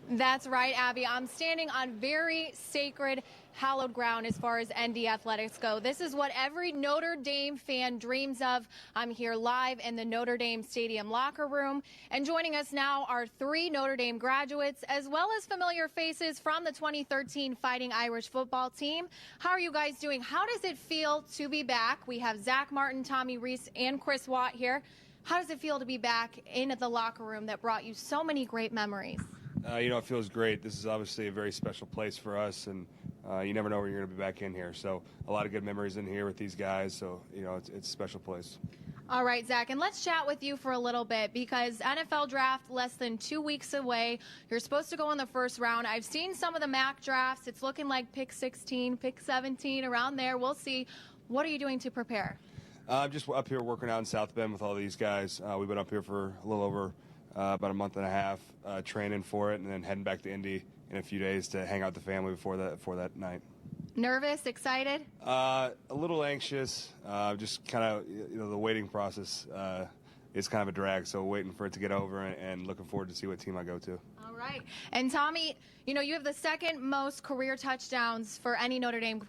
That's right, Abby. I'm standing on very sacred, hallowed ground as far as ND athletics go. This is what every Notre Dame fan dreams of. I'm here live in the Notre Dame Stadium locker room. And joining us now are three Notre Dame graduates, as well as familiar faces from the 2013 Fighting Irish football team. How are you guys doing? How does it feel to be back? We have Zack, Martin, Tommy, Rees, and Chris Watt here. How does it feel to be back in the locker room that brought you so many great memories? It feels great. This is obviously a very special place for us, and you never know when you're going to be back in here. So a lot of good memories in here with these guys. So, it's a special place. All right, Zack, and let's chat with you for a little bit because NFL draft less than 2 weeks away. You're supposed to go in the first round. I've seen some of the mock drafts. It's looking like pick 16, pick 17, around there. We'll see. What are you doing to prepare? I'm just up here working out in South Bend with all these guys. We've been up here for a little over about a month and a half training for it, and then heading back to Indy in a few days to hang out with the family before that night. Nervous, excited? A little anxious. Just kind of, the waiting process is kind of a drag. So waiting for it to get over and looking forward to see what team I go to. All right. And Tommy, you have the second most career touchdowns for any Notre Dame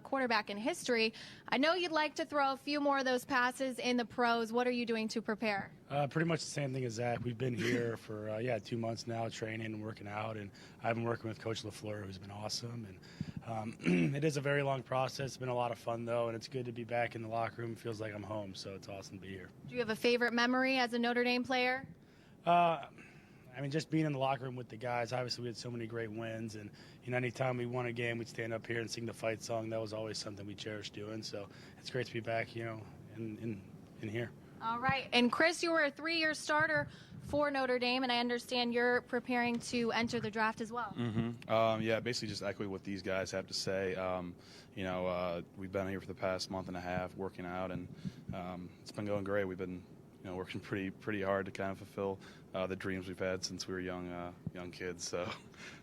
quarterback in history. I know you'd like to throw a few more of those passes in the pros. What are you doing to prepare? Pretty much the same thing as Zack. We've been here for 2 months now, training and working out, and I've been working with Coach LaFleur, who's been awesome. And it is a very long process. It's been a lot of fun though, and it's good to be back in the locker room. It feels like I'm home, so it's awesome to be here. Do you have a favorite memory as a Notre Dame player? Just being in the locker room with the guys. Obviously, we had so many great wins, and anytime we won a game, we'd stand up here and sing the fight song. That was always something we cherished doing. So it's great to be back, in here. All right. And Chris, you were a 3-year starter for Notre Dame, and I understand you're preparing to enter the draft as well. Mm-hmm. Basically just echo what these guys have to say. We've been here for the past month and a half working out, and it's been going great. We've been working pretty hard to kind of fulfill the dreams we've had since we were young kids. So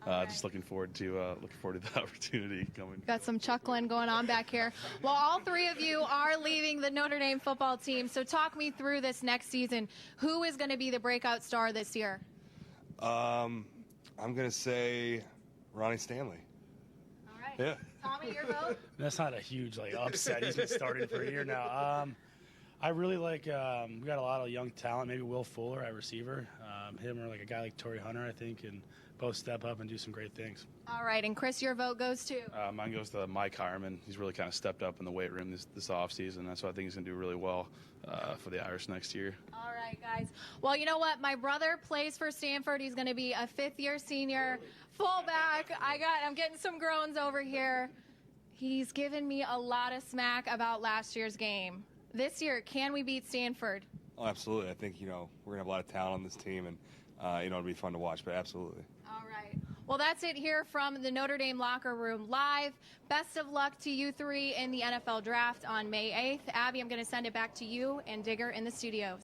just looking forward to the opportunity coming. Got some chuckling going on back here. Well, all three of you are leaving the Notre Dame football team. So talk me through this next season. Who is going to be the breakout star this year? I'm going to say Ronnie Stanley. All right. Yeah. Tommy, your vote? That's not a huge upset. He's been starting for a year now. I really like, we got a lot of young talent, maybe Will Fuller at receiver. Him or a guy like Torrey Hunter, I think, can both step up and do some great things. All right, and Chris, your vote goes to? Mine goes to Mike Hireman. He's really kind of stepped up in the weight room this offseason. That's why I think he's going to do really well for the Irish next year. All right, guys. Well, you know what? My brother plays for Stanford. He's going to be a fifth-year senior fullback. I'm getting some groans over here. He's given me a lot of smack about last year's game. This year, can we beat Stanford? Oh, absolutely. I think, we're going to have a lot of talent on this team, and, it'll be fun to watch, but absolutely. All right. Well, that's it here from the Notre Dame locker room live. Best of luck to you three in the NFL draft on May 8th. Abby, I'm going to send it back to you and Digger in the studio.